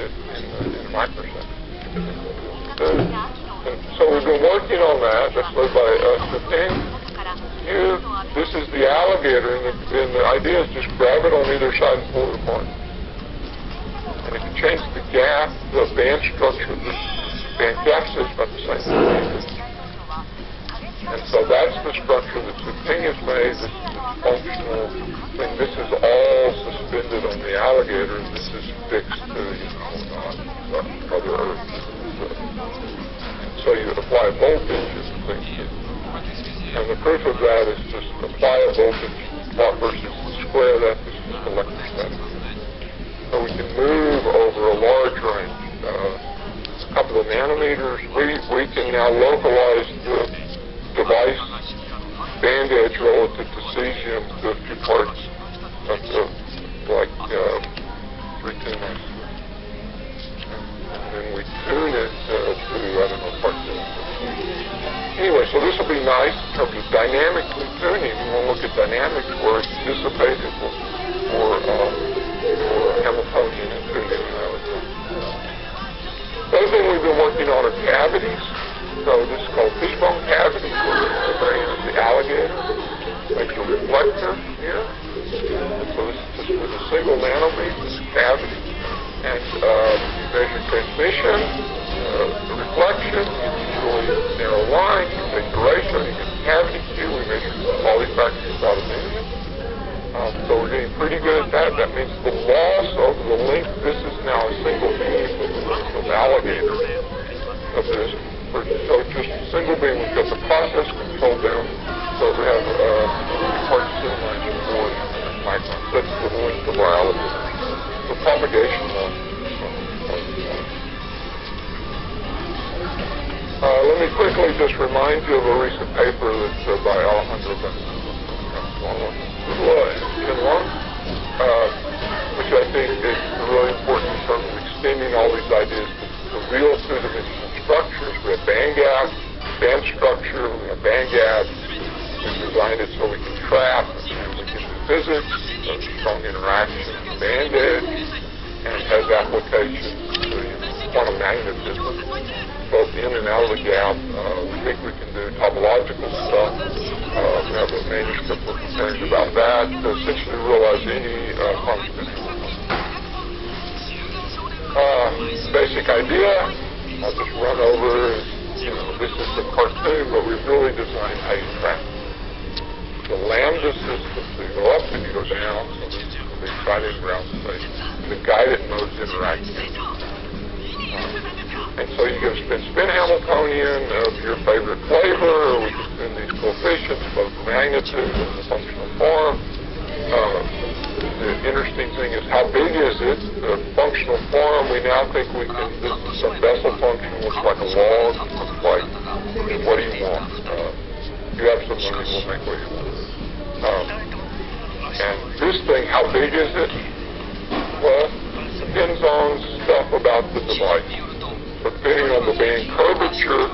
it in a microsecond. And so we've been working on that. That's led by Stephen. Here, this is the alligator, and the idea is just grab it on either side and pull it apart. And if you change the gap, the band structure, the band gap is about the same thing. And so that's the structure that the king has made. This is the functional thing. This is all suspended on the alligator, and this is fixed to, Mother Earth. So you apply a voltage and things. And the proof of that is just apply a voltage plot versus square that. This is just electrostatic. So we can move over a large range, a couple of nanometers. We can now localize the device band edge relative to cesium to a few parts of the, like 3 tuners. And then we tune it to, I don't know, parts of it. Anyway, so this will be nice in terms of dynamically tuning. We'll look at dynamics where it's dissipated for Hamiltonian and tuning. The other thing we've been working on are cavities. So this is called fishbone cavities. The brain of the alligator makes a reflector here. So this is just with a single nanometer, this cavity. And you measure transmission, the reflection, usually narrow line, you take the ratio, you get the cavity Q, we measure polyfractions out of million. So we're getting pretty good at that. That means the loss over the length, this is now a single beam of alligator of this. So just a single beam, we've got the process control down. So we have parts in line for microns. That's the length of our alligator. The propagation loss. Let me quickly just remind you of a recent paper that's by Alejandro which I think is really important in terms of extending all these ideas to real two-dimensional structures. We have band structure, we have band gaps. We designed it so we can trap, and we can do physics, so strong interaction, band edge, and it has applications to quantum magnetism, both in and out of the gap. We think we can do topological stuff. We have a manuscript we're preparing about that to essentially realize any quantum spectrum. Basic idea, I'll just run over, this is the cartoon, but we've really designed how you trap. The lambda system, so you go up and you go down, so the excited ground state. The guided modes interact. And so you can spin Hamiltonian of your favorite flavor, or we can spin these coefficients, both magnitude and the functional form. The interesting thing is how big is it? The functional form, we now think we can, this is a Bessel function, looks like a log, looks like, what do you want? You have some money, we'll make what you want. And this thing, how big is it? Well, depends on stuff about the device. Depending on the band curvature,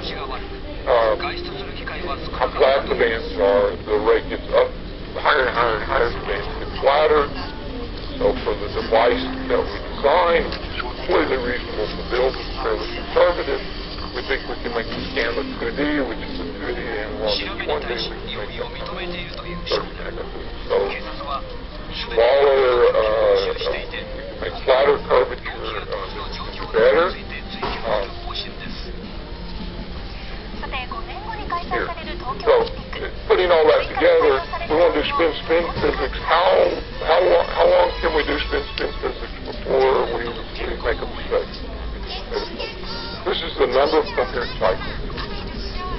how flat the bands are, the rate gets up higher and higher and higher, the bands get flatter. So for the device that we designed, which is completely reasonable to build, it's fairly conservative, we think we can make the gamma 2D, which is a 2D analog of 1D, we can make that 30 megabits. So smaller, we can make flatter curvature, this is better. Here. So, putting all that together, we want to do spin-spin physics. How long can we do spin-spin physics before we make a mistake? This is the number of coherent cycles.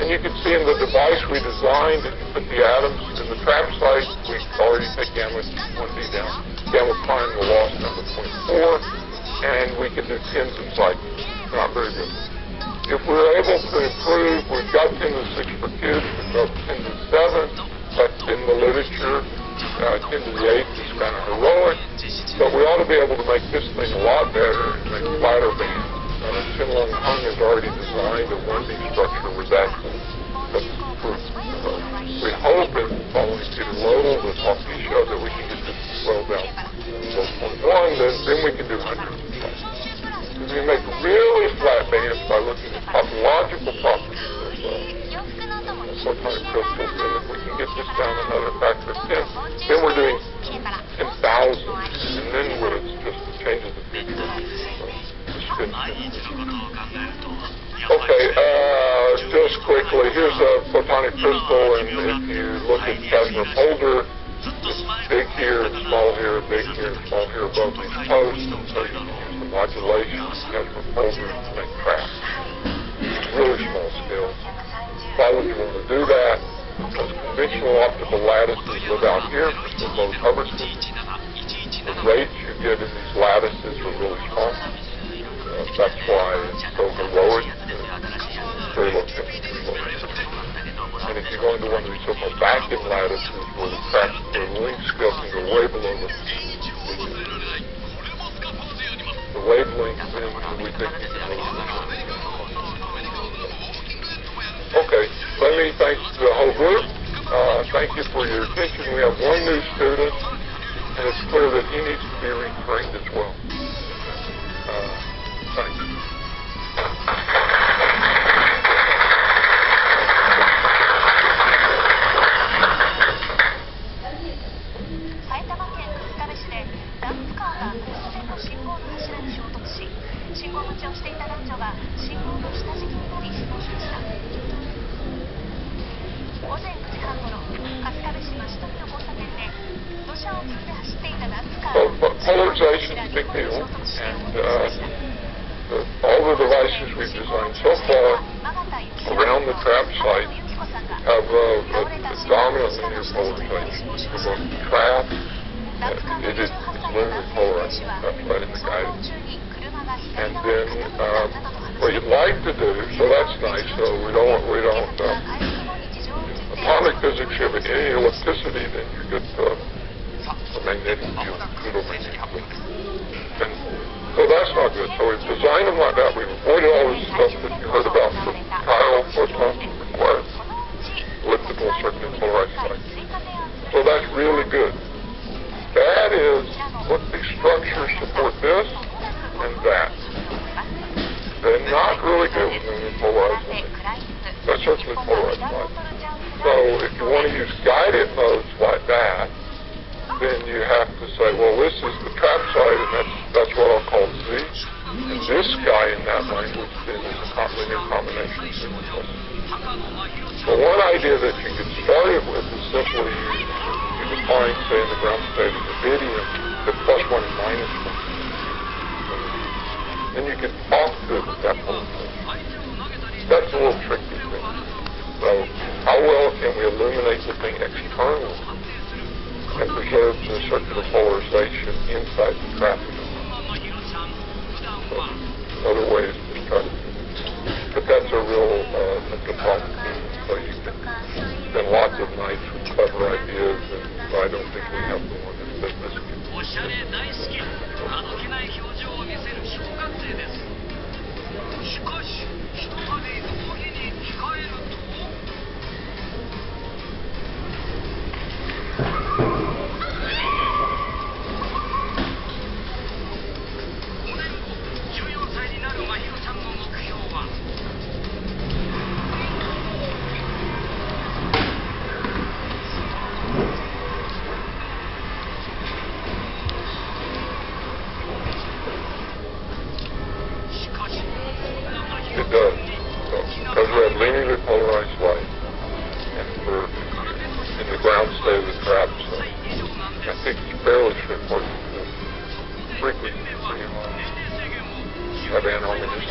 And you can see in the device we designed, if you put the atoms in the trap site, we already take gamma 1D down. Gamma prime, the loss number 0.4, and we can do tens of cycles. Not very good. If we're able to improve, we've got 10 to the 6 per cube, we've got 10 to the 7, but in the literature, 10 to the 8 is kind of heroic, but we ought to be able to make this thing a lot better and make flatter bands. Chinlong Hung has already designed a 1D structure with that. That's proof. So we hope in following Peter Lodel, the talk he showed, that we can get this to slow down to 1.1, then we can do hundreds of cycles. Okay, just quickly, here's a photonic crystal, and if you look at plasma folder, it's big here and small here, big here and small here above these posts, and so you can use the modulation of plasma folder to make traps. Really small scale. Why would you want to do that? Because conventional optical lattices live out here for low coverage. The rates you get in these lattices are really small. That's why it's so heroic. Very low temperature. And if you go into one of these so-called vacuum lattices where the traps, the length scale can go way below the wavelength, then we think you can really. Okay, let me thank the whole group. Thank you for your attention. We have one new student, and it's clear that he needs to be retrained as well. Thanks. 埼玉県春日部市でダンプカーが突然の信号の柱に衝突し、信号待ちをしていた男女が信号の下敷きになり死亡しました。午前9時半ごろ、春日部市増富の交差点で土砂を積んで走っていたダンプカーが信号の柱に衝突して横転しました。 All the devices we've designed so far around the trap site have a dominant linear polarization. For both the trap, it is linear polarized, that's right in the guidance. And then what you'd like to do, so that's nice, so we don't atomic physics have any electricity, then you get the magnetic field, pseudo-magnetic field. And so that's not good. So we've designed them like that. We've avoided all this stuff that you heard about from tile photons required elliptical circular polarized sites. So that's really good. Bad is, look, these structures support this and that. They're not really good with linear polarized light. That's certainly polarized light. So if you want to use guided modes like that, then you have to say, well, this is the trap site, and that's what I'll call Z. And this guy in that language then is a linear combination of signals. So one idea that you get started with is simply you define, say, in the ground state of rubidium, the +1 and -1. And you can talk to it with that polarization. That's a little tricky thing. So how well can we illuminate the thing externally and preserve the circular polarization inside the trap? So, other ways to try to do it. But that's a real that's a problem. So you can spend lots of nights with clever ideas, and I don't think we have the one that says this. おしゃれ大好き、あどけない表情を見せる小学生です。しかし、ひとたび講義に控えると。 It does. Because we have linearly polarized light, and we're in the ground state of the trap, so I think it's fairly straightforward to frequency have anonymous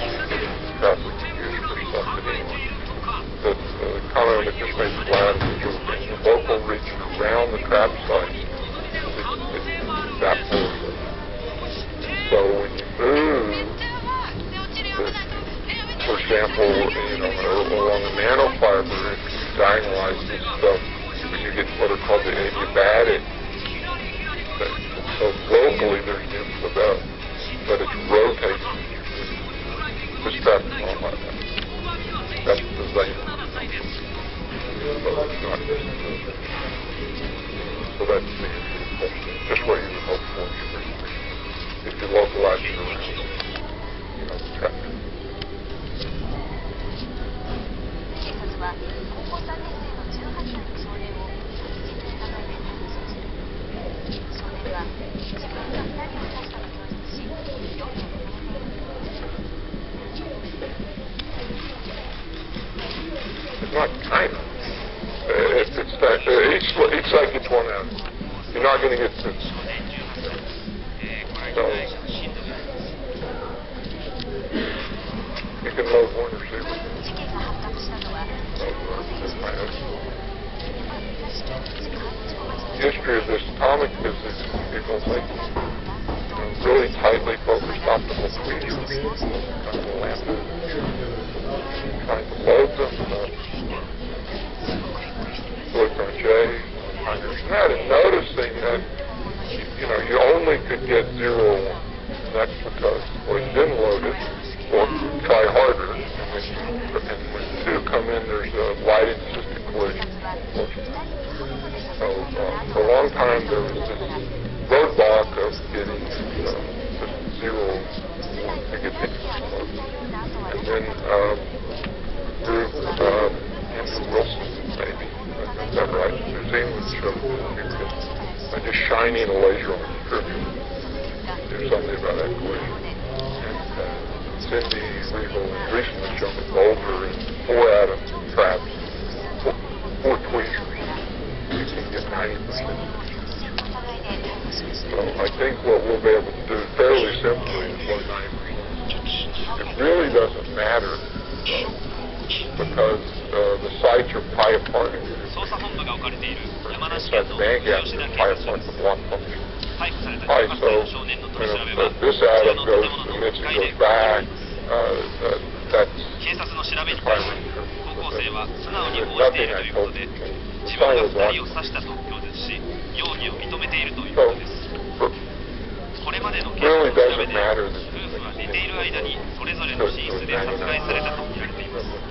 trap we can use for stuff anyway. The comment that just made flat is the local region around the trap site is that polarized. So when you move, for example, along the nanofiber, if you diagonalize this stuff, you get what are called the adiabatic. So locally there's dim about, but it's rotating. This trap is not like that. That's the design. So it's not so that's the just what you would hope for if you localize it around, the trap. 警察は高校3年生の18歳の少年を殺人の疑いで逮捕しました。少年は自分が2人 China. Each site gets one out. You're not going to get two. So you can load one receiver. History of this atomic physics, people make really tightly focused optical tweeters, trying to land them, trying to load them, silicon J, that, and noticing that, you only could get 0 or 1. That's because, well, you didn't load it, or try harder, and when 2 come in, there's a light-insistent collision. So, for a long time, there was this roadblock of getting just 0 to get things loaded. And then, through Andrew Wilson, maybe, is that right? Museum would show by just shining a laser on the distributor, do something about that collision. And Cindy Regal recently showed me Boulder and 4-atom traps, 4 tweezers. You can get 90%. So I think what we'll be able to do fairly simply is what 90%. It really doesn't matter because the sites are pi apart. That band gap is pi apart the block function. Pi, so this atom goes, emits and goes back. That's pi length. Nothing I told you. Solid block. So, really doesn't matter that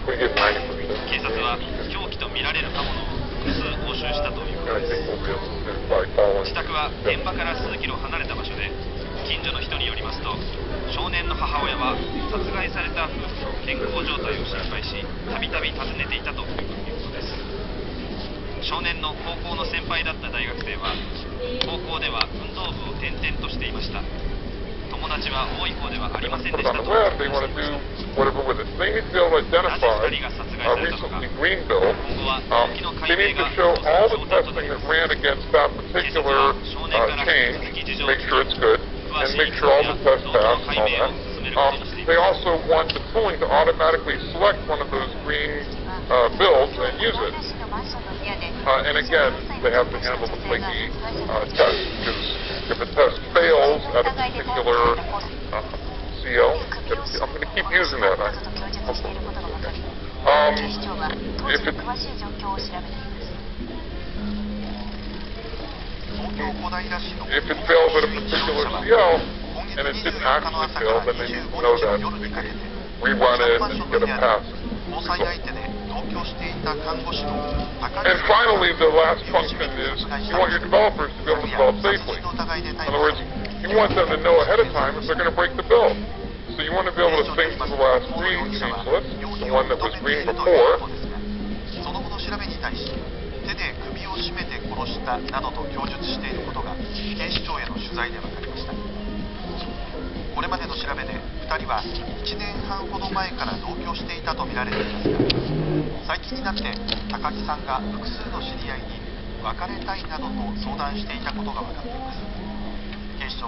we get 90%. I think we'll be able to by following. 自宅は現場から数キロ離れた場所で、近所の人によりますと、少年の母親は殺害された夫婦の健康状態を心配し、たびたび訪ねていたということです。少年の高校の先輩だった大学生は、高校では運動部を転々としていました。友達は多い方ではありませんでしたと。They want to do whatever with it. They need to be able to identify recently Greenville. They need to show all the testing that ran against that particular change, make sure it's good, and make sure all the tests pass and all that. They also want the tooling to automatically select one of those green builds and use it. And again, they have to handle the flaky test, because if a test fails at a particular CO, I'm going to keep using that. If it fails at a particular CO and it didn't actually fail, then they need to know that. They can rerun it and get a pass. And finally, the last function is you want your developers to be able to develop safely. In other words, you want them to know ahead of time if they're going to break the build. So you want to be able to think to the last green changeless, the one that was green before.これまでの調べで2人は1年半ほど前から同居していたとみられていますが、最近になって高木さんが複数の知り合いに別れたいなどと相談していたことが分かっています。警視庁